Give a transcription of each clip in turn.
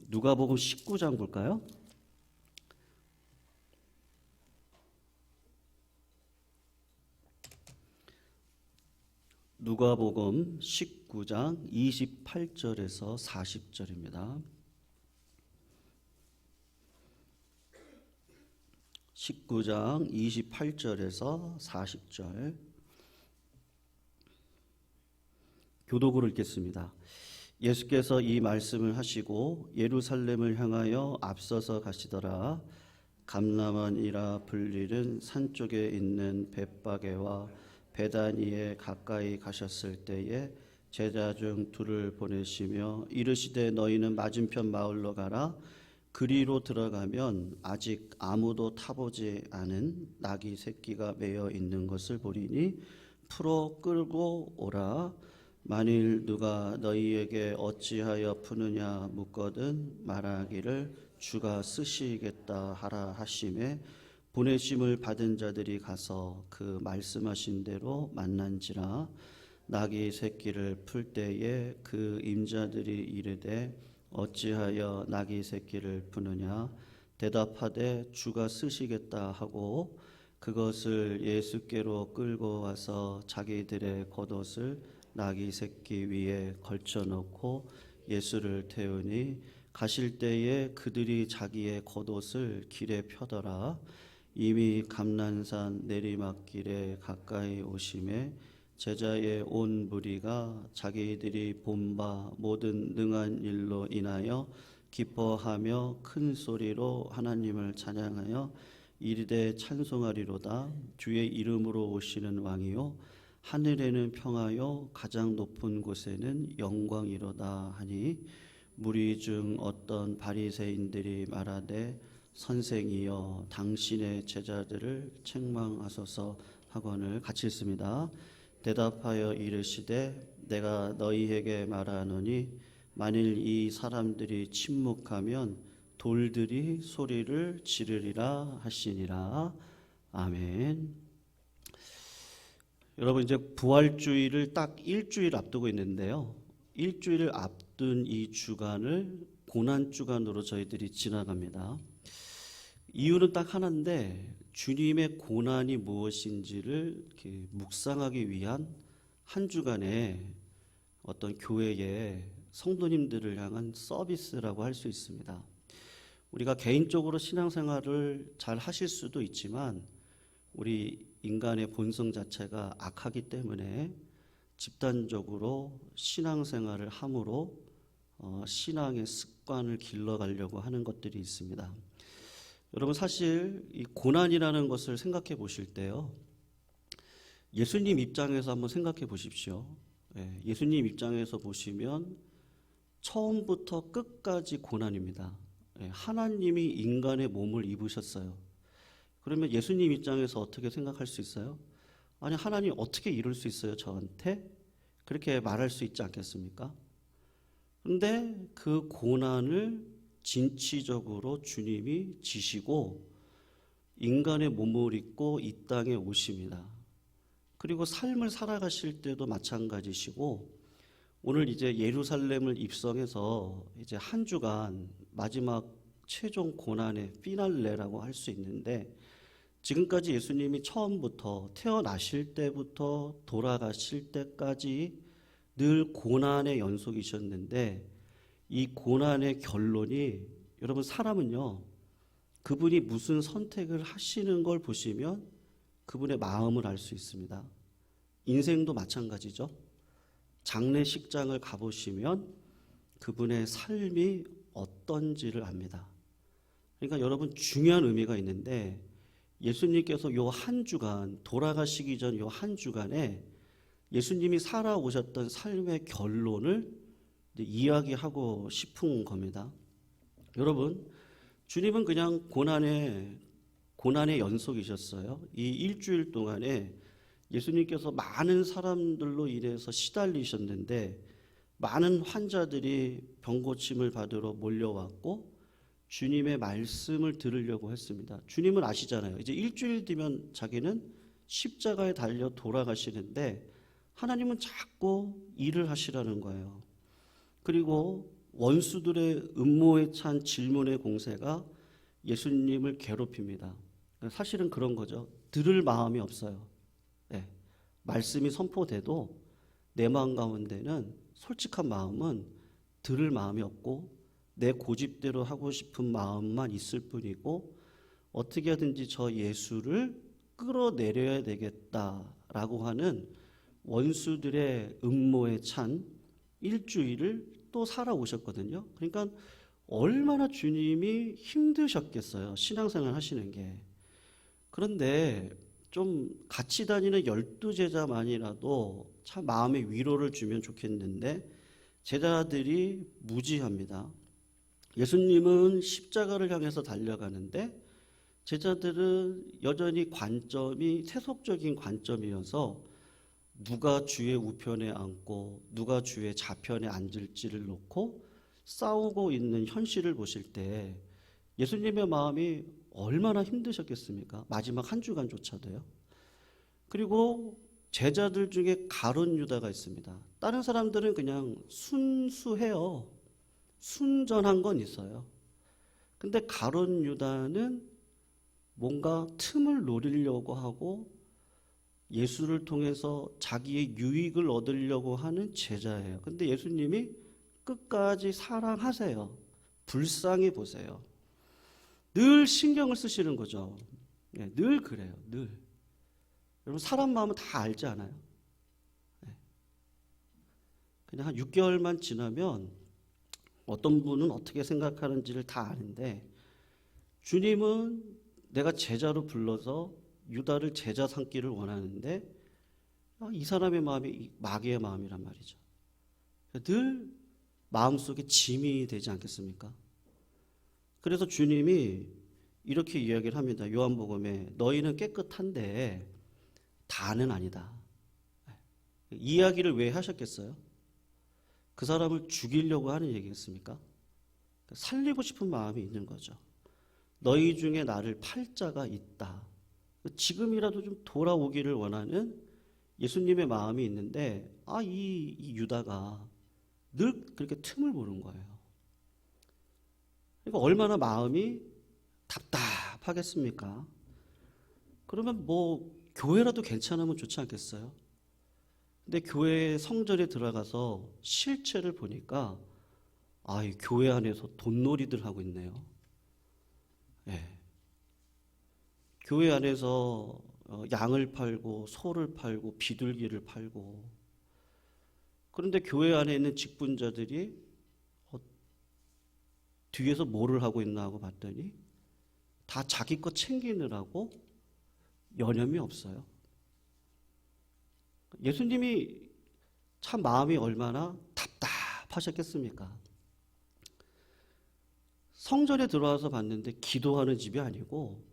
누가복음 19장 볼까요? 누가복음 19장 28절에서 40절입니다. 19장 28절에서 40절 교독으로 읽겠습니다. 예수께서 이 말씀을 하시고 예루살렘을 향하여 앞서서 가시더라. 감람원이라 불리는 산 쪽에 있는 벳바게와 베다니에 가까이 가셨을 때에 제자 중 둘을 보내시며 이르시되 너희는 맞은편 마을로 가라. 그리로 들어가면 아직 아무도 타보지 않은 나귀 새끼가 매여 있는 것을 보리니 풀어 끌고 오라. 만일 누가 너희에게 어찌하여 푸느냐 묻거든 말하기를 주가 쓰시겠다 하라 하심에 보내심을 받은 자들이 가서 그 말씀하신 대로 만난지라. 나귀 새끼를 풀 때에 그 임자들이 이르되 어찌하여 나귀 새끼를 푸느냐 대답하되 주가 쓰시겠다 하고 그것을 예수께로 끌고 와서 자기들의 겉옷을 나귀 새끼 위에 걸쳐 놓고 예수를 태우니 가실 때에 그들이 자기의 겉옷을 길에 펴더라. 이미 감난산 내리막길에 가까이 오심에 제자의 온 무리가 자기들이 본 바 모든 능한 일로 인하여 기뻐하며 큰 소리로 하나님을 찬양하여 이르되 찬송하리로다. 주의 이름으로 오시는 왕이요 하늘에는 평화요 가장 높은 곳에는 영광이로다 하니 무리 중 어떤 바리새인들이 말하되 선생이여 당신의 제자들을 책망하소서 하거늘. 같이 읽습니다. 대답하여 이르시되 내가 너희에게 말하노니 만일 이 사람들이 침묵하면 돌들이 소리를 지르리라 하시니라. 아멘. 여러분, 이제 부활주의를 딱 일주일 앞두고 있는데요. 일주일을 앞둔 이 주간을 고난주간으로 저희들이 지나갑니다. 이유는 딱 하나인데 주님의 고난이 무엇인지를 이렇게 묵상하기 위한 한 주간의 어떤 교회의 성도님들을 향한 서비스라고 할 수 있습니다. 우리가 개인적으로 신앙생활을 잘 하실 수도 있지만 우리 인간의 본성 자체가 악하기 때문에 집단적으로 신앙생활을 함으로 신앙의 습관을 길러가려고 하는 것들이 있습니다. 여러분, 사실 이 고난이라는 것을 생각해 보실 때요, 예수님 입장에서 한번 생각해 보십시오. 예수님 입장에서 보시면 처음부터 끝까지 고난입니다. 하나님이 인간의 몸을 입으셨어요. 그러면 예수님 입장에서 어떻게 생각할 수 있어요? 아니, 하나님 어떻게 이럴 수 있어요 저한테? 그렇게 말할 수 있지 않겠습니까? 그런데 그 고난을 진취적으로 주님이 지시고 인간의 몸을 입고 이 땅에 오십니다. 그리고 삶을 살아가실 때도 마찬가지시고 오늘 이제 예루살렘을 입성해서 이제 한 주간 마지막 최종 고난의 피날레라고 할 수 있는데 지금까지 예수님이 처음부터 태어나실 때부터 돌아가실 때까지 늘 고난의 연속이셨는데 이 고난의 결론이 여러분 사람은요 그분이 무슨 선택을 하시는 걸 보시면 그분의 마음을 알 수 있습니다. 인생도 마찬가지죠. 장례식장을 가보시면 그분의 삶이 어떤지를 압니다. 그러니까 여러분 중요한 의미가 있는데 예수님께서 요 한 주간 돌아가시기 전 요 한 주간에 예수님이 살아오셨던 삶의 결론을 이야기하고 싶은 겁니다. 여러분, 주님은 그냥 고난의 연속이셨어요. 이 일주일 동안에 예수님께서 많은 사람들로 인해서 시달리셨는데 많은 환자들이 병고침을 받으러 몰려왔고 주님의 말씀을 들으려고 했습니다. 주님은 아시잖아요. 이제 일주일 뒤면 자기는 십자가에 달려 돌아가시는데 하나님은 자꾸 일을 하시라는 거예요. 그리고 원수들의 음모에 찬 질문의 공세가 예수님을 괴롭힙니다. 사실은 그런 거죠. 들을 마음이 없어요. 네. 말씀이 선포돼도 내 마음 가운데는 솔직한 마음은 들을 마음이 없고 내 고집대로 하고 싶은 마음만 있을 뿐이고 어떻게 하든지 저 예수를 끌어내려야 되겠다라고 하는 원수들의 음모에 찬 일주일을 또 살아오셨거든요. 그러니까 얼마나 주님이 힘드셨겠어요. 신앙생활 하시는 게. 그런데 좀 같이 다니는 12제자만이라도 참 마음의 위로를 주면 좋겠는데 제자들이 무지합니다. 예수님은 십자가를 향해서 달려가는데 제자들은 여전히 관점이 세속적인 관점이어서 누가 주의 우편에 앉고 누가 주의 좌편에 앉을지를 놓고 싸우고 있는 현실을 보실 때 예수님의 마음이 얼마나 힘드셨겠습니까? 마지막 한 주간조차도요. 그리고 제자들 중에 가룟 유다가 있습니다. 다른 사람들은 그냥 순수해요. 순전한 건 있어요. 근데 가룟 유다는 뭔가 틈을 노리려고 하고 예수를 통해서 자기의 유익을 얻으려고 하는 제자예요. 근데 예수님이 끝까지 사랑하세요. 불쌍히 보세요. 늘 신경을 쓰시는 거죠. 네, 늘 그래요. 늘. 여러분 사람 마음은 다 알지 않아요? 네. 그냥 한 6개월만 지나면 어떤 분은 어떻게 생각하는지를 다 아는데 주님은 내가 제자로 불러서 유다를 제자 삼기를 원하는데 이 사람의 마음이 마귀의 마음이란 말이죠. 늘 마음속에 짐이 되지 않겠습니까? 그래서 주님이 이렇게 이야기를 합니다. 요한복음에 너희는 깨끗한데 다는 아니다. 이야기를 왜 하셨겠어요? 그 사람을 죽이려고 하는 얘기겠습니까? 살리고 싶은 마음이 있는 거죠. 너희 중에 나를 팔 자가 있다. 지금이라도 좀 돌아오기를 원하는 예수님의 마음이 있는데 이 유다가 늘 그렇게 틈을 보는 거예요. 그러니까 얼마나 마음이 답답하겠습니까? 그러면 뭐 교회라도 괜찮으면 좋지 않겠어요? 근데 교회 성전에 들어가서 실체를 보니까 이 교회 안에서 돈놀이들 하고 있네요. 네. 교회 안에서 양을 팔고 소를 팔고 비둘기를 팔고 그런데 교회 안에 있는 직분자들이 뒤에서 뭐를 하고 있나 하고 봤더니 다 자기 것 챙기느라고 여념이 없어요. 예수님이 참 마음이 얼마나 답답하셨겠습니까? 성전에 들어와서 봤는데 기도하는 집이 아니고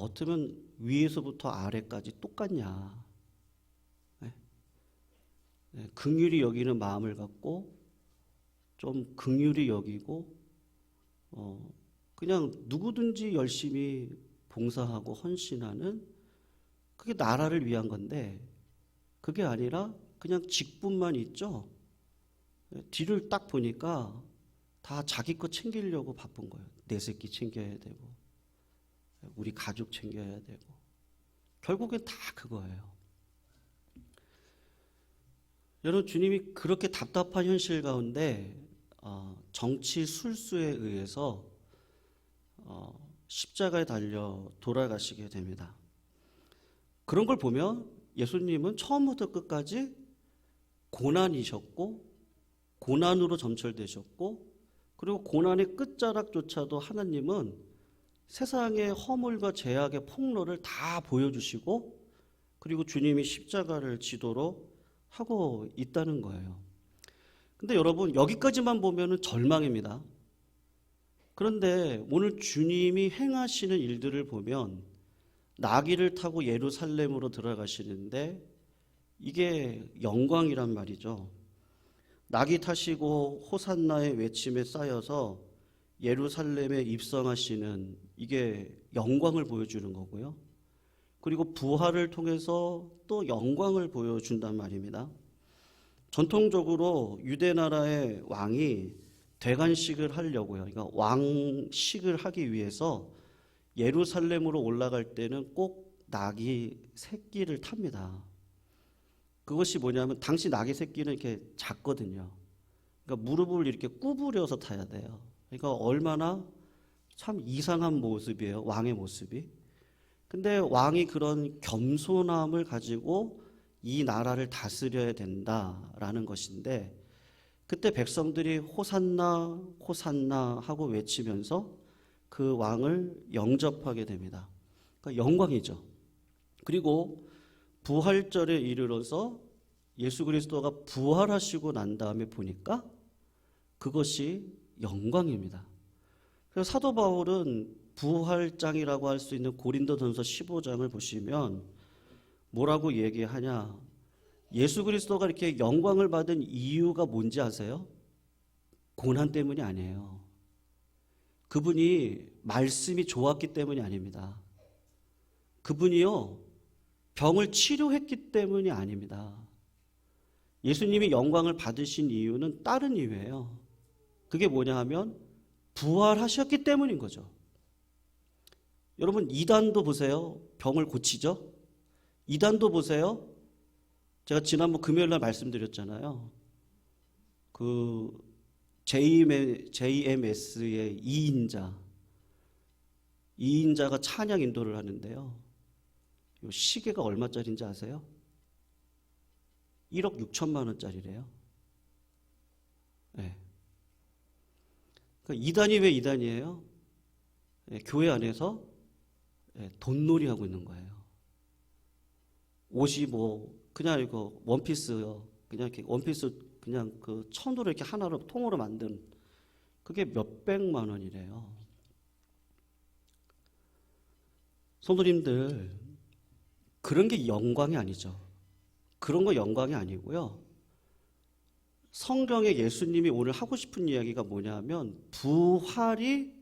어쩌면 위에서부터 아래까지 똑같냐. 네, 긍휼히 여기는 마음을 갖고 좀 긍휼히 여기고 그냥 누구든지 열심히 봉사하고 헌신하는 그게 나라를 위한 건데 그게 아니라 그냥 직분만 있죠. 뒤를 딱 보니까 다 자기 거 챙기려고 바쁜 거예요. 내 새끼 챙겨야 되고 우리 가족 챙겨야 되고 결국엔 다 그거예요. 여러분 주님이 그렇게 답답한 현실 가운데 정치 술수에 의해서 십자가에 달려 돌아가시게 됩니다. 그런 걸 보면 예수님은 처음부터 끝까지 고난이셨고 고난으로 점철되셨고 그리고 고난의 끝자락조차도 하나님은 세상의 허물과 죄악의 폭로를 다 보여주시고 그리고 주님이 십자가를 지도로 하고 있다는 거예요. 근데 여러분 여기까지만 보면은 절망입니다. 그런데 오늘 주님이 행하시는 일들을 보면 나귀를 타고 예루살렘으로 들어가시는데 이게 영광이란 말이죠. 나귀 타시고 호산나의 외침에 쌓여서 예루살렘에 입성하시는 이게 영광을 보여주는 거고요. 그리고 부활을 통해서 또 영광을 보여준단 말입니다. 전통적으로 유대 나라의 왕이 대관식을 하려고요. 그러니까 왕식을 하기 위해서 예루살렘으로 올라갈 때는 꼭 낙이 새끼를 탑니다. 그것이 뭐냐면 당시 낙의 새끼는 이렇게 작거든요. 그러니까 무릎을 이렇게 구부려서 타야 돼요. 그러니까 얼마나 참 이상한 모습이에요. 왕의 모습이. 근데 왕이 그런 겸손함을 가지고 이 나라를 다스려야 된다라는 것인데, 그때 백성들이 호산나 호산나 하고 외치면서 그 왕을 영접하게 됩니다. 그러니까 영광이죠. 그리고 부활절에 이르러서 예수 그리스도가 부활하시고 난 다음에 보니까 그것이 영광입니다. 그래서 사도 바울은 부활장이라고 할 수 있는 고린도전서 15장을 보시면 뭐라고 얘기하냐? 예수 그리스도가 이렇게 영광을 받은 이유가 뭔지 아세요? 고난 때문이 아니에요. 그분이 말씀이 좋았기 때문이 아닙니다. 그분이요, 병을 치료했기 때문이 아닙니다. 예수님이 영광을 받으신 이유는 다른 이유예요. 그게 뭐냐 하면 부활하셨기 때문인 거죠. 여러분, 이단도 보세요. 병을 고치죠? 이단도 보세요. 제가 지난번 금요일 날 말씀드렸잖아요. 그 JMS의 2인자가 찬양 인도를 하는데요. 이 시계가 얼마짜리인지 아세요? 1억 6천만 원짜리래요. 네. 그러니까 이단이 왜 이단이에요? 네, 교회 안에서 돈놀이 하고 있는 거예요. 옷이 뭐 그냥 이거 원피스요. 그냥 이렇게 원피스 그냥 그 천으로 이렇게 하나로 통으로 만든 그게 몇백만 원이래요. 성도님들, 그런 게 영광이 아니죠. 그런 거 영광이 아니고요. 성경에 예수님이 오늘 하고 싶은 이야기가 뭐냐면 부활이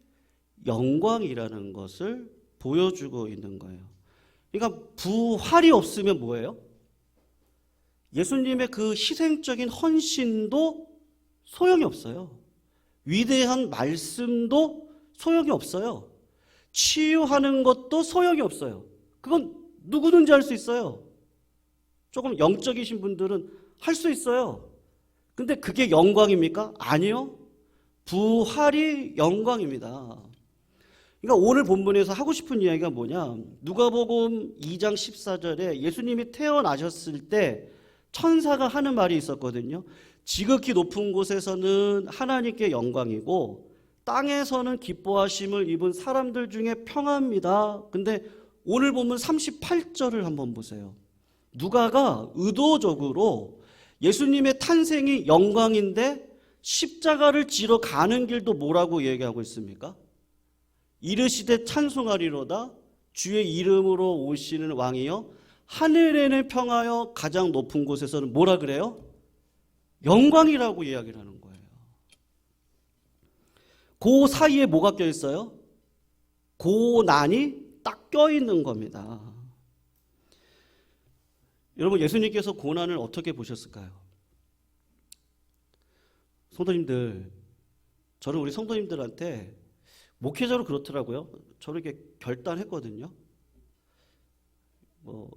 영광이라는 것을 보여주고 있는 거예요. 그러니까 부활이 없으면 뭐예요? 예수님의 그 희생적인 헌신도 소용이 없어요. 위대한 말씀도 소용이 없어요. 치유하는 것도 소용이 없어요. 그건 누구든지 할 수 있어요. 조금 영적이신 분들은 할 수 있어요. 근데 그게 영광입니까? 아니요. 부활이 영광입니다. 그러니까 오늘 본문에서 하고 싶은 이야기가 뭐냐? 누가복음 2장 14절에 예수님이 태어나셨을 때 천사가 하는 말이 있었거든요. 지극히 높은 곳에서는 하나님께 영광이고 땅에서는 기뻐하심을 입은 사람들 중에 평화입니다. 근데 오늘 보면 38절을 한번 보세요. 누가가 의도적으로 예수님의 탄생이 영광인데 십자가를 지러 가는 길도 뭐라고 얘기하고 있습니까? 이르시되 찬송하리로다 주의 이름으로 오시는 왕이여 하늘에는 평하여 가장 높은 곳에서는 뭐라 그래요? 영광이라고 이야기를 하는 거예요. 그 사이에 뭐가 껴있어요? 고난이 딱 껴있는 겁니다. 여러분, 예수님께서 고난을 어떻게 보셨을까요? 성도님들, 저는 우리 성도님들한테 목회자로 그렇더라고요. 저를 이렇게 결단했거든요. 뭐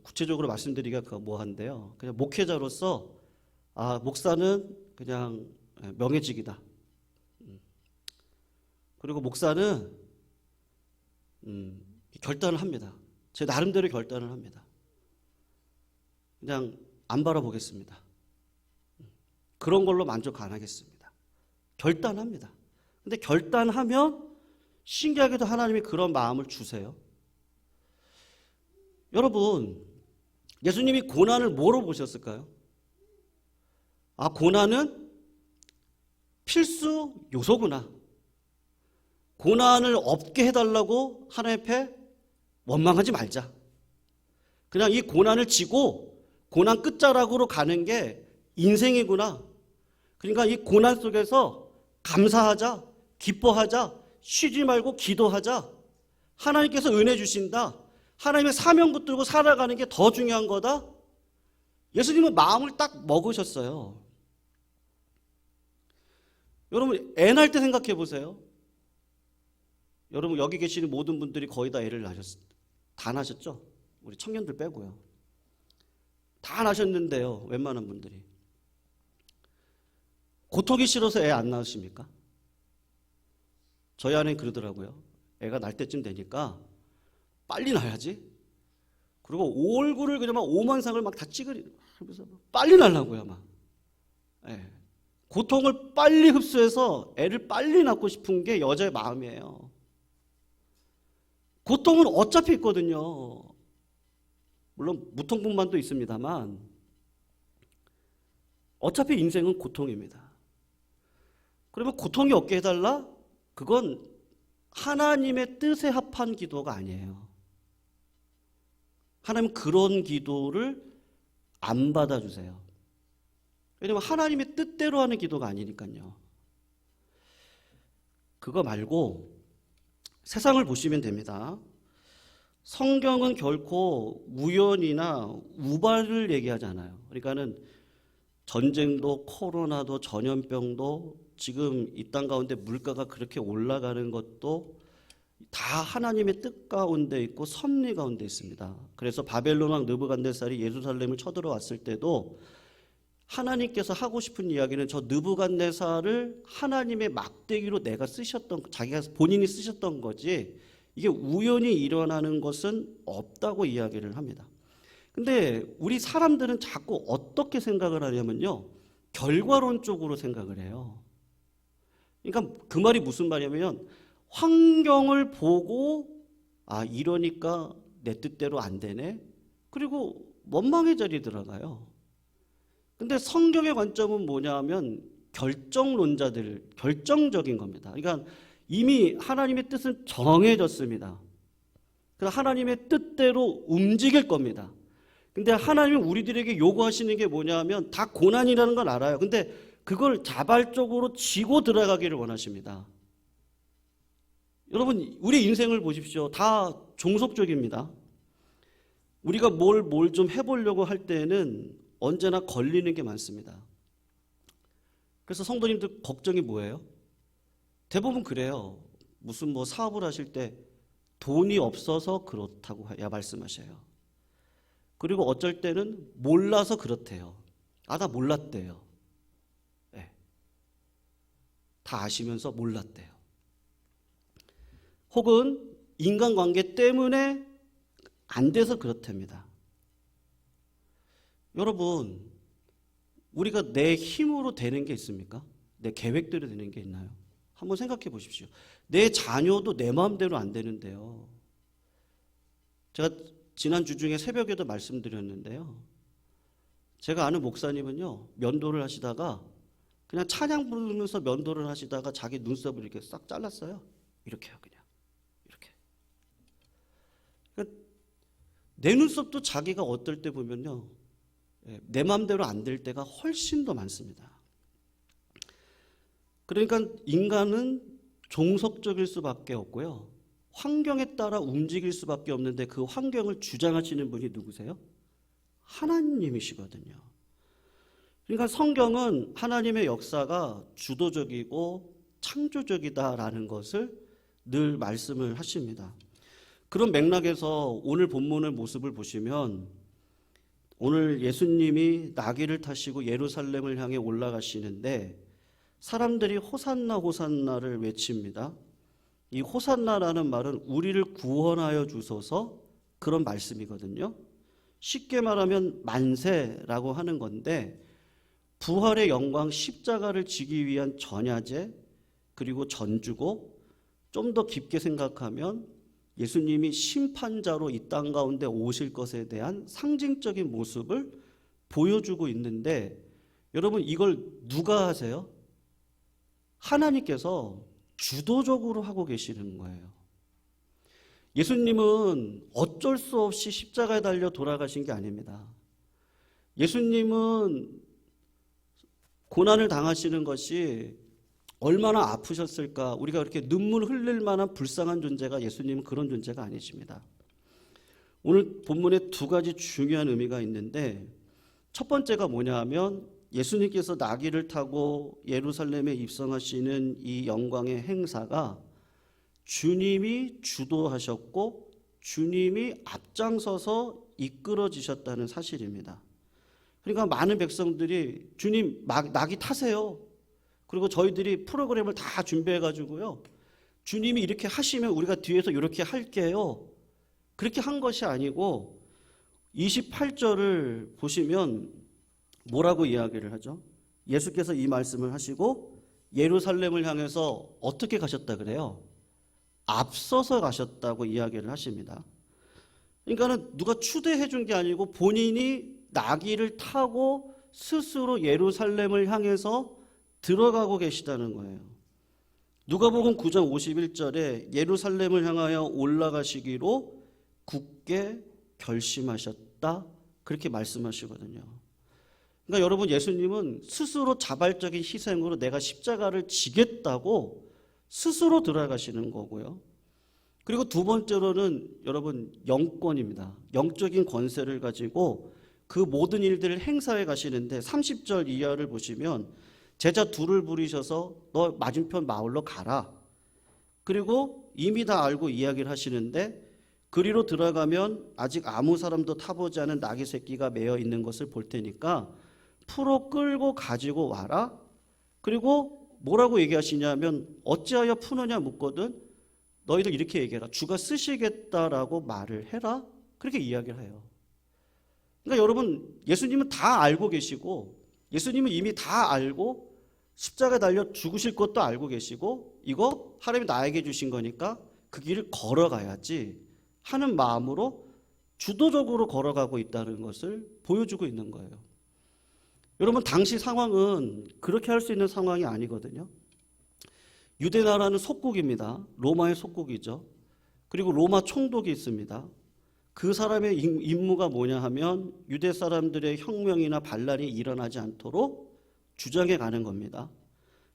구체적으로 말씀드리기가 뭐한데요. 그냥 목회자로서 목사는 그냥 명예직이다. 그리고 목사는 결단을 합니다. 제 나름대로 결단을 합니다. 그냥 안 바라보겠습니다. 그런 걸로 만족 안 하겠습니다. 결단합니다. 근데 결단하면 신기하게도 하나님이 그런 마음을 주세요. 여러분, 예수님이 고난을 뭐로 보셨을까요? 고난은 필수 요소구나. 고난을 없게 해달라고 하나님 앞에 원망하지 말자. 그냥 이 고난을 지고 고난 끝자락으로 가는 게 인생이구나. 그러니까 이 고난 속에서 감사하자, 기뻐하자, 쉬지 말고 기도하자. 하나님께서 은혜 주신다. 하나님의 사명 붙들고 살아가는 게 더 중요한 거다. 예수님은 마음을 딱 먹으셨어요. 여러분 애 낳을 때 생각해 보세요. 여러분 여기 계시는 모든 분들이 거의 다 애를 다 낳으셨죠? 우리 청년들 빼고요. 다 낳으셨는데요. 웬만한 분들이. 고통이 싫어서 애 안 낳으십니까? 저희 아내는 그러더라고요. 애가 날 때쯤 되니까 빨리 낳아야지. 그리고 얼굴을 그냥 막 오만상을 막 다 찍으면서 빨리 낳으려고요. 막. 예. 고통을 빨리 흡수해서 애를 빨리 낳고 싶은 게 여자의 마음이에요. 고통은 어차피 있거든요. 물론 무통분만도 있습니다만 어차피 인생은 고통입니다. 그러면 고통이 없게 해달라? 그건 하나님의 뜻에 합한 기도가 아니에요. 하나님 그런 기도를 안 받아주세요. 왜냐하면 하나님의 뜻대로 하는 기도가 아니니까요. 그거 말고 세상을 보시면 됩니다. 성경은 결코 우연이나 우발을 얘기하지 않아요. 그러니까는 전쟁도 코로나도 전염병도 지금 이 땅 가운데 물가가 그렇게 올라가는 것도 다 하나님의 뜻 가운데 있고 섭리 가운데 있습니다. 그래서 바벨론 왕 느부갓네살이 예루살렘을 쳐들어왔을 때도 하나님께서 하고 싶은 이야기는 저 느부갓네살을 하나님의 막대기로 내가 쓰셨던, 자기가 본인이 쓰셨던 거지 이게 우연히 일어나는 것은 없다고 이야기를 합니다. 근데 우리 사람들은 자꾸 어떻게 생각을 하냐면요, 결과론적으로 생각을 해요. 그러니까 그 말이 무슨 말이냐면 환경을 보고 아 이러니까 내 뜻대로 안 되네, 그리고 원망의 자리에 들어가요. 근데 성경의 관점은 뭐냐면 결정론자들, 결정적인 겁니다. 그러니까 이미 하나님의 뜻은 정해졌습니다. 그래서 하나님의 뜻대로 움직일 겁니다. 근데 하나님은 우리들에게 요구하시는 게 뭐냐면 다 고난이라는 걸 알아요. 근데 그걸 자발적으로 지고 들어가기를 원하십니다. 여러분 우리 인생을 보십시오. 다 종속적입니다. 우리가 뭘 좀 해보려고 할 때는 언제나 걸리는 게 많습니다. 그래서 성도님들 걱정이 뭐예요? 대부분 그래요. 무슨 뭐 사업을 하실 때 돈이 없어서 그렇다고 말씀하셔요. 그리고 어쩔 때는 몰라서 그렇대요. 아, 나 몰랐대요. 네. 다 아시면서 몰랐대요. 혹은 인간관계 때문에 안 돼서 그렇답니다. 여러분, 우리가 내 힘으로 되는 게 있습니까? 내 계획대로 되는 게 있나요? 한번 생각해 보십시오. 내 자녀도 내 마음대로 안 되는데요. 제가 지난주 중에 새벽에도 말씀드렸는데요. 제가 아는 목사님은요, 면도를 하시다가 그냥 찬양 부르면서 면도를 하시다가 자기 눈썹을 이렇게 싹 잘랐어요. 이렇게요, 그냥. 이렇게. 그러니까 내 눈썹도 자기가 어떨 때 보면요, 내 마음대로 안 될 때가 훨씬 더 많습니다. 그러니까 인간은 종속적일 수밖에 없고요. 환경에 따라 움직일 수밖에 없는데 그 환경을 주장하시는 분이 누구세요? 하나님이시거든요. 그러니까 성경은 하나님의 역사가 주도적이고 창조적이다라는 것을 늘 말씀을 하십니다. 그런 맥락에서 오늘 본문의 모습을 보시면 오늘 예수님이 나귀를 타시고 예루살렘을 향해 올라가시는데 사람들이 호산나 호산나를 외칩니다. 이 호산나라는 말은 우리를 구원하여 주소서, 그런 말씀이거든요. 쉽게 말하면 만세라고 하는 건데 부활의 영광 십자가를 지기 위한 전야제, 그리고 전주곡, 좀 더 깊게 생각하면 예수님이 심판자로 이 땅 가운데 오실 것에 대한 상징적인 모습을 보여주고 있는데 여러분 이걸 누가 하세요? 하나님께서 주도적으로 하고 계시는 거예요. 예수님은 어쩔 수 없이 십자가에 달려 돌아가신 게 아닙니다. 예수님은 고난을 당하시는 것이 얼마나 아프셨을까, 우리가 그렇게 눈물 흘릴 만한 불쌍한 존재가 예수님은 그런 존재가 아니십니다. 오늘 본문에 두 가지 중요한 의미가 있는데 첫 번째가 뭐냐 하면 예수님께서 나귀를 타고 예루살렘에 입성하시는 이 영광의 행사가 주님이 주도하셨고 주님이 앞장서서 이끌어지셨다는 사실입니다. 그러니까 많은 백성들이 주님 나귀 타세요. 그리고 저희들이 프로그램을 다 준비해가지고요. 주님이 이렇게 하시면 우리가 뒤에서 이렇게 할게요. 그렇게 한 것이 아니고 28절을 보시면 뭐라고 이야기를 하죠? 예수께서 이 말씀을 하시고 예루살렘을 향해서 어떻게 가셨다 그래요? 앞서서 가셨다고 이야기를 하십니다. 그러니까는 누가 추대해 준 게 아니고 본인이 나귀를 타고 스스로 예루살렘을 향해서 들어가고 계시다는 거예요. 누가복음 9장 51절에 예루살렘을 향하여 올라가시기로 굳게 결심하셨다 그렇게 말씀하시거든요. 그러니까 여러분, 예수님은 스스로 자발적인 희생으로 내가 십자가를 지겠다고 스스로 들어가시는 거고요. 그리고 두 번째로는 여러분, 영권입니다. 영적인 권세를 가지고 그 모든 일들을 행사해 가시는데 30절 이하를 보시면 제자 둘을 부르셔서 너 맞은편 마을로 가라. 그리고 이미 다 알고 이야기를 하시는데 그리로 들어가면 아직 아무 사람도 타보지 않은 나귀 새끼가 매여 있는 것을 볼 테니까 풀어 끌고 가지고 와라. 그리고 뭐라고 얘기하시냐면 어찌하여 푸느냐 묻거든 너희들 이렇게 얘기해라. 주가 쓰시겠다라고 말을 해라. 그렇게 이야기를 해요. 그러니까 여러분, 예수님은 다 알고 계시고 예수님은 이미 다 알고 십자가에 달려 죽으실 것도 알고 계시고 이거 하나님이 나에게 주신 거니까 그 길을 걸어가야지 하는 마음으로 주도적으로 걸어가고 있다는 것을 보여주고 있는 거예요. 여러분, 당시 상황은 그렇게 할 수 있는 상황이 아니거든요. 유대 나라는 속국입니다. 로마의 속국이죠. 그리고 로마 총독이 있습니다. 그 사람의 임무가 뭐냐 하면 유대 사람들의 혁명이나 반란이 일어나지 않도록 주장해 가는 겁니다.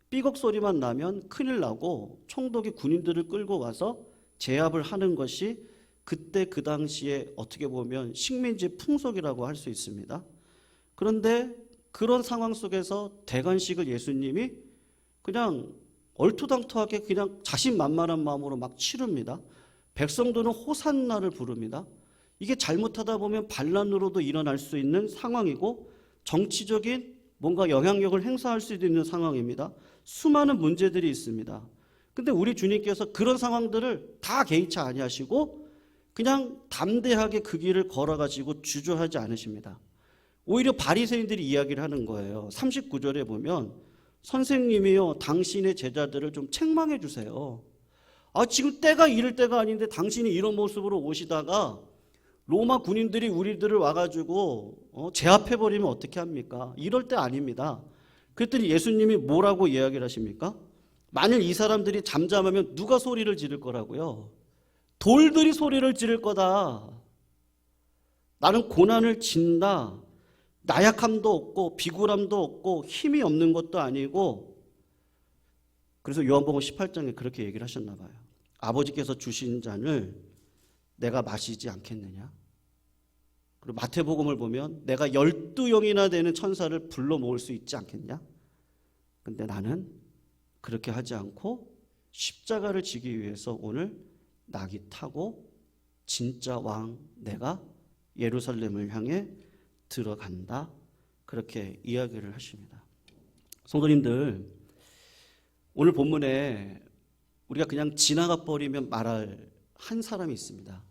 삐걱 소리만 나면 큰일 나고 총독이 군인들을 끌고 가서 제압을 하는 것이 그때 그 당시에 어떻게 보면 식민지 풍속이라고 할 수 있습니다. 그런데 그런 상황 속에서 대관식을 예수님이 그냥 얼토당토하게 그냥 자신만만한 마음으로 막 치릅니다. 백성들은 호산나를 부릅니다. 이게 잘못하다 보면 반란으로도 일어날 수 있는 상황이고 정치적인 뭔가 영향력을 행사할 수도 있는 상황입니다. 수많은 문제들이 있습니다. 근데 우리 주님께서 그런 상황들을 다 개의치 아니하시고 그냥 담대하게 그 길을 걸어가시고 주저하지 않으십니다. 오히려 바리새인들이 이야기를 하는 거예요. 39절에 보면 선생님이요 당신의 제자들을 좀 책망해 주세요. 지금 때가 이럴 때가 아닌데 당신이 이런 모습으로 오시다가 로마 군인들이 우리들을 와가지고 제압해버리면 어떻게 합니까? 이럴 때 아닙니다. 그랬더니 예수님이 뭐라고 이야기를 하십니까? 만일 이 사람들이 잠잠하면 누가 소리를 지를 거라고요? 돌들이 소리를 지를 거다. 나는 고난을 진다. 나약함도 없고 비굴함도 없고 힘이 없는 것도 아니고. 그래서 요한복음 18장에 그렇게 얘기를 하셨나 봐요. 아버지께서 주신 잔을 내가 마시지 않겠느냐. 그리고 마태복음을 보면 내가 12영이나 되는 천사를 불러 모을 수 있지 않겠냐. 근데 나는 그렇게 하지 않고 십자가를 지기 위해서 오늘 나귀 타고 진짜 왕 내가 예루살렘을 향해 들어간다. 그렇게 이야기를 하십니다. 성도님들, 오늘 본문에 우리가 그냥 지나가 버리면 말할 한 사람이 있습니다.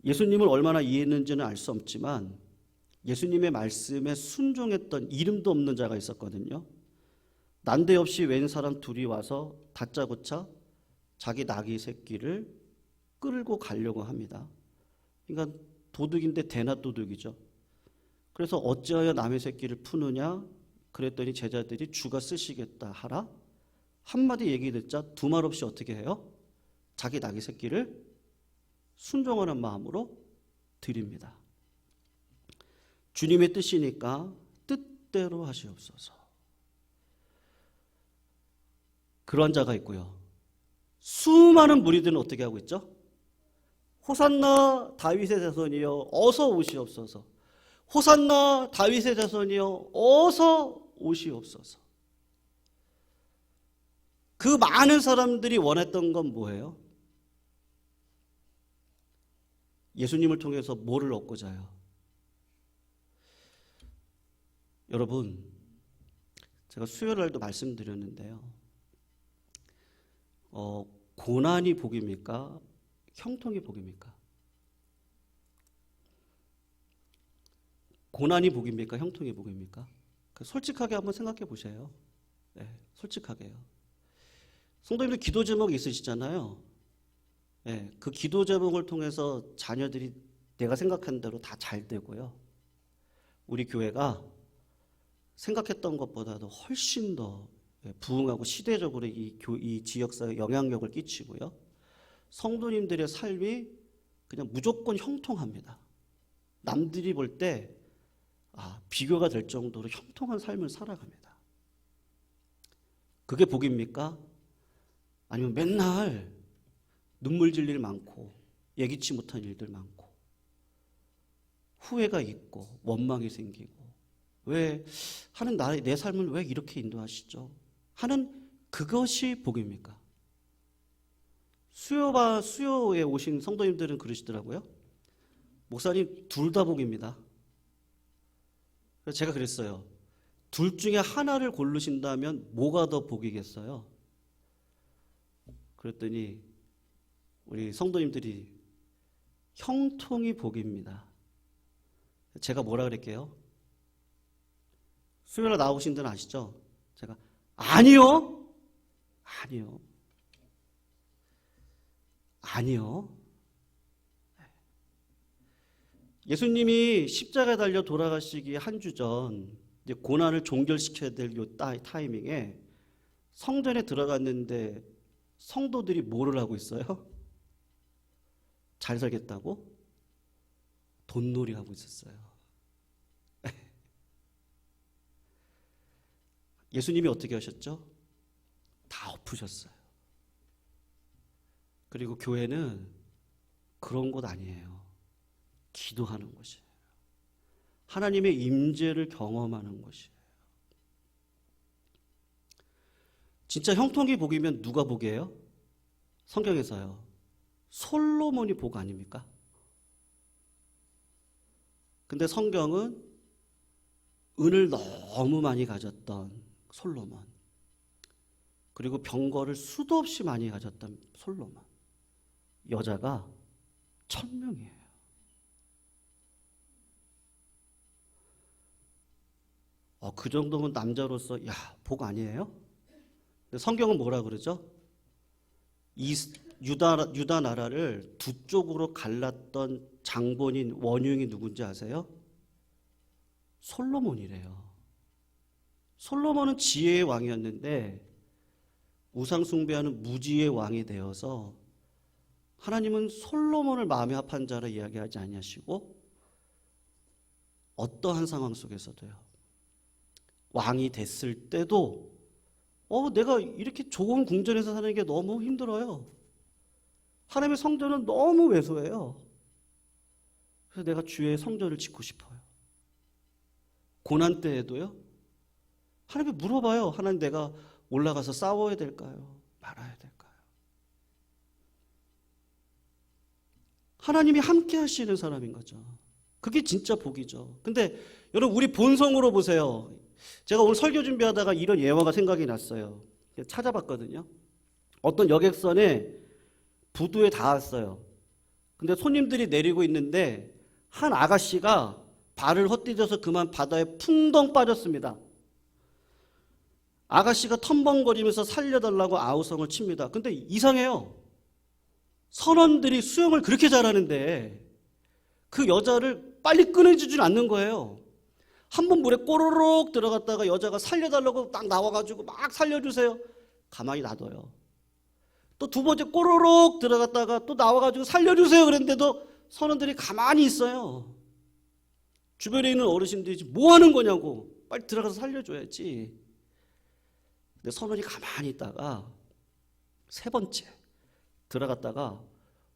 예수님을 얼마나 이해했는지는 알 수 없지만 예수님의 말씀에 순종했던 이름도 없는 자가 있었거든요. 난데없이 웬 사람 둘이 와서 다짜고짜 자기 나귀 새끼를 끌고 가려고 합니다. 그러니까 도둑인데 대낮도둑이죠. 그래서 어찌하여 남의 새끼를 푸느냐 그랬더니 제자들이 주가 쓰시겠다 하라. 한마디 얘기 듣자 두 말 없이 어떻게 해요? 자기 나귀 새끼를 순종하는 마음으로 드립니다. 주님의 뜻이니까 뜻대로 하시옵소서. 그런 자가 있고요. 수많은 무리들은 어떻게 하고 있죠? 호산나 다윗의 자손이여 어서 오시옵소서. 호산나 다윗의 자손이여 어서 오시옵소서. 그 많은 사람들이 원했던 건 뭐예요? 예수님을 통해서 뭐를 얻고자 해요? 여러분, 제가 수요일날도 말씀드렸는데요. 고난이 복입니까? 형통이 복입니까? 고난이 복입니까? 형통이 복입니까? 솔직하게 한번 생각해 보세요. 네, 솔직하게요. 성도님들 기도 제목 있으시잖아요. 네, 그 기도 제목을 통해서 자녀들이 내가 생각한 대로 다 잘 되고요. 우리 교회가 생각했던 것보다도 훨씬 더 부흥하고 시대적으로 이 지역사회에 영향력을 끼치고요. 성도님들의 삶이 그냥 무조건 형통합니다. 남들이 볼 때 비교가 될 정도로 형통한 삶을 살아갑니다. 그게 복입니까? 아니면 맨날 눈물 질일 많고 예기치 못한 일들 많고 후회가 있고 원망이 생기고 왜 하는 내 삶을 왜 이렇게 인도하시죠? 하는 그것이 복입니까? 수요에 오신 성도님들은 그러시더라고요. 목사님 둘 다 복입니다. 그래서 제가 그랬어요. 둘 중에 하나를 고르신다면 뭐가 더 복이겠어요? 그랬더니 우리 성도님들이 형통이 복입니다. 제가 뭐라 그랬게요? 수요일에 나오신 데는 아시죠? 제가 아니요. 예수님이 십자가에 달려 돌아가시기 한 주 전 고난을 종결시켜야 될 요 타이밍에 성전에 들어갔는데 성도들이 뭐를 하고 있어요? 잘 살겠다고? 돈놀이 하고 있었어요. 예수님이 어떻게 하셨죠? 다 엎으셨어요. 그리고 교회는 그런 곳 아니에요. 기도하는 곳이에요. 하나님의 임재를 경험하는 곳이에요. 진짜 형통이 복이면 누가 복이에요? 성경에서요. 솔로몬이 복 아닙니까? 근데 성경은 은을 너무 많이 가졌던 솔로몬, 그리고 병거를 수도 없이 많이 가졌던 솔로몬, 여자가 1000명이에요. 그 정도면 남자로서 복 아니에요? 성경은 뭐라 그러죠? 이 유다 나라를 두 쪽으로 갈랐던 장본인 원흉이 누군지 아세요? 솔로몬이래요. 솔로몬은 지혜의 왕이었는데 우상 숭배하는 무지의 왕이 되어서 하나님은 솔로몬을 마음에 합한 자라 이야기하지 아니하시고 어떠한 상황 속에서도요. 왕이 됐을 때도 내가 이렇게 좋은 궁전에서 사는 게 너무 힘들어요. 하나님의 성전은 너무 왜소해요. 그래서 내가 주의 성전을 짓고 싶어요. 고난 때에도요. 하나님께 물어봐요. 하나님, 내가 올라가서 싸워야 될까요? 말아야 될까요? 하나님이 함께 하시는 사람인 거죠. 그게 진짜 복이죠. 근데 여러분, 우리 본성으로 보세요. 제가 오늘 설교 준비하다가 이런 예화가 생각이 났어요. 찾아봤거든요. 어떤 여객선에 부두에 닿았어요. 근데 손님들이 내리고 있는데 한 아가씨가 발을 헛디뎌서 그만 바다에 풍덩 빠졌습니다. 아가씨가 텀벙거리면서 살려달라고 아우성을 칩니다. 근데 이상해요. 선원들이 수영을 그렇게 잘하는데 그 여자를 빨리 꺼내주질 않는 거예요. 한 번 물에 꼬르륵 들어갔다가 여자가 살려달라고 딱 나와가지고 막 살려주세요. 가만히 놔둬요. 또 두 번째 꼬르륵 들어갔다가 또 나와가지고 살려주세요. 그랬는데도 선원들이 가만히 있어요. 주변에 있는 어르신들이 뭐 하는 거냐고. 빨리 들어가서 살려줘야지. 근데 선원이 가만히 있다가 세 번째 들어갔다가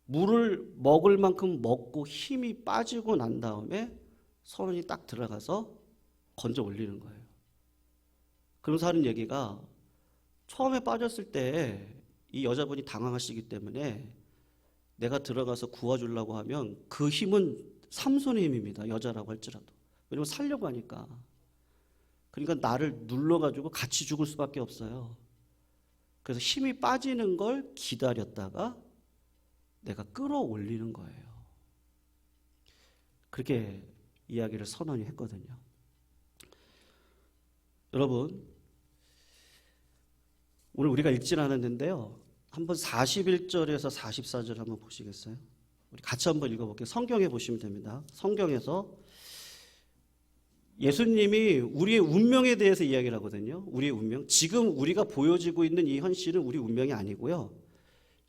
물을 먹을 만큼 먹고 힘이 빠지고 난 다음에 선원이 딱 들어가서 건져 올리는 거예요. 그러면서 하는 얘기가 처음에 빠졌을 때 이 여자분이 당황하시기 때문에 내가 들어가서 구워주려고 하면 그 힘은 삼손의 힘입니다. 여자라고 할지라도. 왜냐면 살려고 하니까. 그러니까 나를 눌러가지고 같이 죽을 수밖에 없어요. 그래서 힘이 빠지는 걸 기다렸다가 내가 끌어올리는 거예요. 그렇게 이야기를 선언이 했거든요. 여러분, 오늘 우리가 읽진 않았는데요. 한번 41절에서 44절 한번 보시겠어요? 우리 같이 한번 읽어볼게요. 성경에 보시면 됩니다. 성경에서 예수님이 우리의 운명에 대해서 이야기를 하거든요. 우리의 운명. 지금 우리가 보여지고 있는 이 현실은 우리 운명이 아니고요.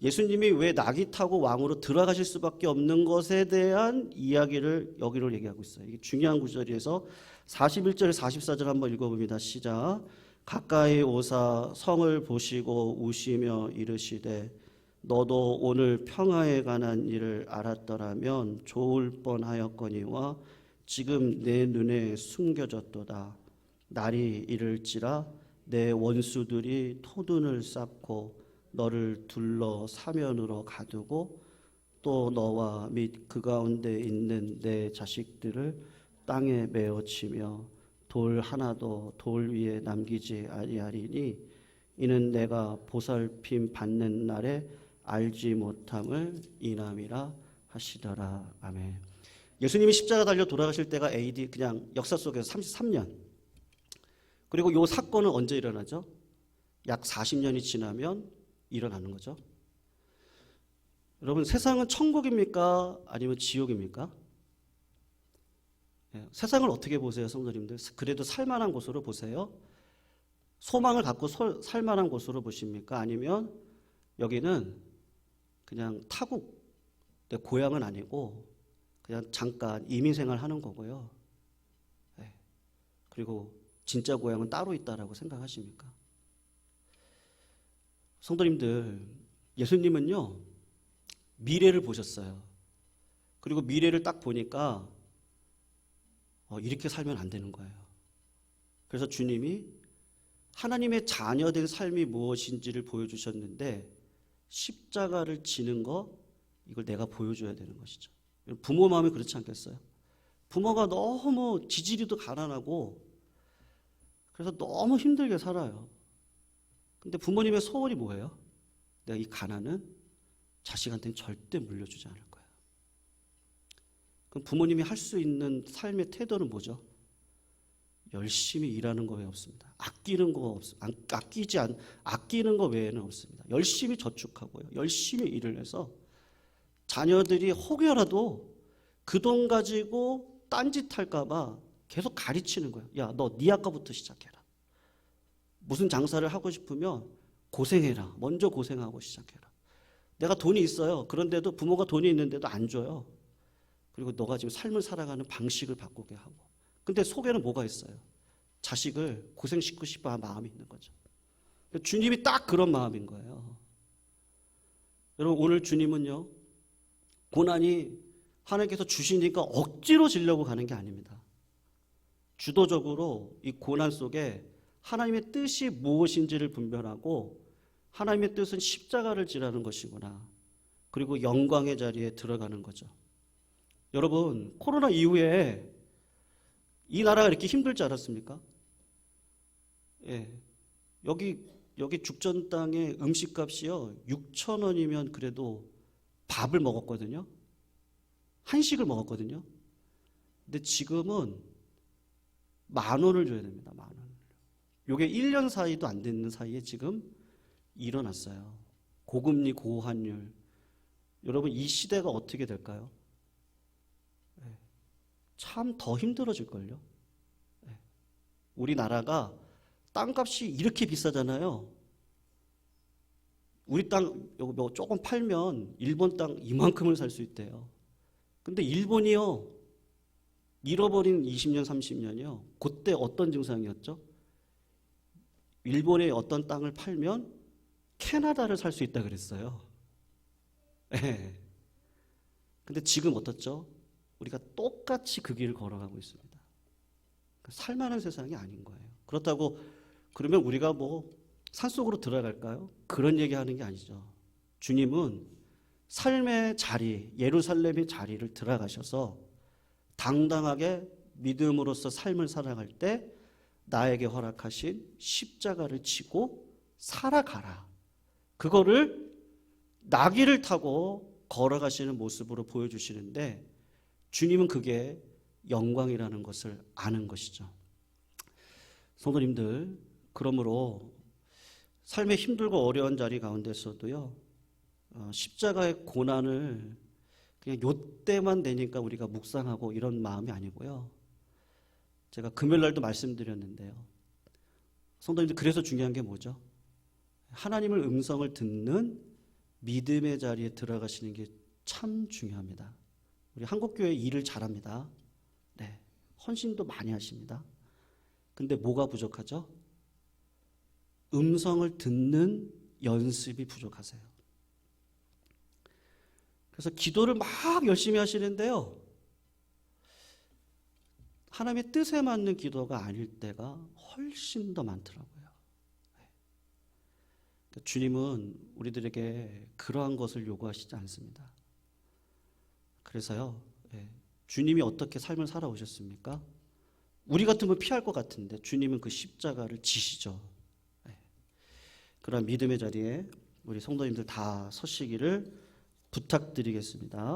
예수님이 왜 낙이 타고 왕으로 들어가실 수밖에 없는 것에 대한 이야기를 여기로 얘기하고 있어요. 이게 중요한 구절이어서 41절 44절 한번 읽어봅니다. 시작. 가까이 오사 성을 보시고 우시며 이르시되 너도 오늘 평화에 관한 일을 알았더라면 좋을 뻔하였거니와 지금 내 눈에 숨겨졌도다. 날이 이를지라 내 원수들이 토둔을 쌓고 너를 둘러 사면으로 가두고 또 너와 및 그 가운데 있는 내 자식들을 땅에 메어치며 돌 하나도 돌 위에 남기지 아니하리니 이는 내가 보살핌 받는 날에 알지 못함을 인함이라 하시더라. 아멘. 예수님이 십자가 달려 돌아가실 때가 AD 그냥 역사 속에서 33년. 그리고 이 사건은 언제 일어나죠? 약 40년이 지나면 일어나는 거죠. 여러분, 세상은 천국입니까? 아니면 지옥입니까? 세상을 어떻게 보세요, 성도님들? 그래도 살만한 곳으로 보세요? 소망을 갖고 살만한 곳으로 보십니까? 아니면 여기는 그냥 타국, 내 고향은 아니고 그냥 잠깐 이민생활 하는 거고요. 그리고 진짜 고향은 따로 있다라고 생각하십니까? 성도님들, 예수님은요, 미래를 보셨어요. 그리고 미래를 딱 보니까 이렇게 살면 안 되는 거예요. 그래서 주님이 하나님의 자녀된 삶이 무엇인지를 보여주셨는데 십자가를 지는 거, 이걸 내가 보여줘야 되는 것이죠. 부모 마음이 그렇지 않겠어요? 부모가 너무 지지리도 가난하고 그래서 너무 힘들게 살아요. 근데 부모님의 소원이 뭐예요? 내가 이 가난은 자식한테는 절대 물려주지 않을 거야. 그럼 부모님이 할 수 있는 삶의 태도는 뭐죠? 열심히 일하는 거 외에 없습니다. 아끼는 거 아끼는 거 외에는 없습니다. 열심히 저축하고요. 열심히 일을 해서 자녀들이 혹여라도 그 돈 가지고 딴짓할까 봐 계속 가르치는 거예요. 야, 너 네 아까부터 시작해라. 무슨 장사를 하고 싶으면 고생해라. 먼저 고생하고 시작해라. 내가 돈이 있어요. 그런데도 부모가 돈이 있는데도 안 줘요. 그리고 너가 지금 삶을 살아가는 방식을 바꾸게 하고. 근데 속에는 뭐가 있어요? 자식을 고생시키고 싶어 하는 마음이 있는 거죠. 주님이 딱 그런 마음인 거예요. 여러분, 오늘 주님은요, 고난이 하나님께서 주시니까 억지로 지려고 가는 게 아닙니다. 주도적으로 이 고난 속에 하나님의 뜻이 무엇인지를 분별하고 하나님의 뜻은 십자가를 지라는 것이구나. 그리고 영광의 자리에 들어가는 거죠. 여러분, 코로나 이후에 이 나라가 이렇게 힘들지 않았습니까? 예. 여기 죽전 땅의 음식값이요, 6,000원이면 그래도 밥을 먹었거든요. 한식을 먹었거든요. 근데 지금은 10,000원을 줘야 됩니다. 10,000원. 요게 1년 사이도 안 되는 사이에 지금 일어났어요. 고금리, 고환율. 여러분, 이 시대가 어떻게 될까요? 참 더 힘들어질걸요. 우리나라가 땅값이 이렇게 비싸잖아요. 우리 땅 뭐 조금 팔면 일본 땅 이만큼을 살 수 있대요. 근데 일본이요, 잃어버린 20년, 30년이요. 그때 어떤 증상이었죠? 일본의 어떤 땅을 팔면 캐나다를 살 수 있다 그랬어요. 네. 근데 지금 어떻죠? 우리가 똑같이 그 길을 걸어가고 있습니다. 살만한 세상이 아닌 거예요. 그렇다고 그러면 우리가 뭐 산속으로 들어갈까요? 그런 얘기하는 게 아니죠. 주님은 삶의 자리, 예루살렘의 자리를 들어가셔서 당당하게 믿음으로써 삶을 살아갈 때 나에게 허락하신 십자가를 지고 살아가라. 그거를 나귀를 타고 걸어가시는 모습으로 보여주시는데 주님은 그게 영광이라는 것을 아는 것이죠. 성도님들, 그러므로 삶의 힘들고 어려운 자리 가운데서도요, 십자가의 고난을 그냥 요때만 되니까 우리가 묵상하고 이런 마음이 아니고요. 제가 금요일 날도 말씀드렸는데요. 성도님들, 그래서 중요한 게 뭐죠? 하나님의 음성을 듣는 믿음의 자리에 들어가시는 게 참 중요합니다. 우리 한국교회 일을 잘합니다. 네, 헌신도 많이 하십니다. 근데 뭐가 부족하죠? 음성을 듣는 연습이 부족하세요. 그래서 기도를 막 열심히 하시는데요, 하나님의 뜻에 맞는 기도가 아닐 때가 훨씬 더 많더라고요. 주님은 우리들에게 그러한 것을 요구하시지 않습니다. 그래서요, 주님이 어떻게 삶을 살아오셨습니까? 우리 같으면 피할 것 같은데 주님은 그 십자가를 지시죠. 그런 믿음의 자리에 우리 성도님들 다 서시기를 부탁드리겠습니다.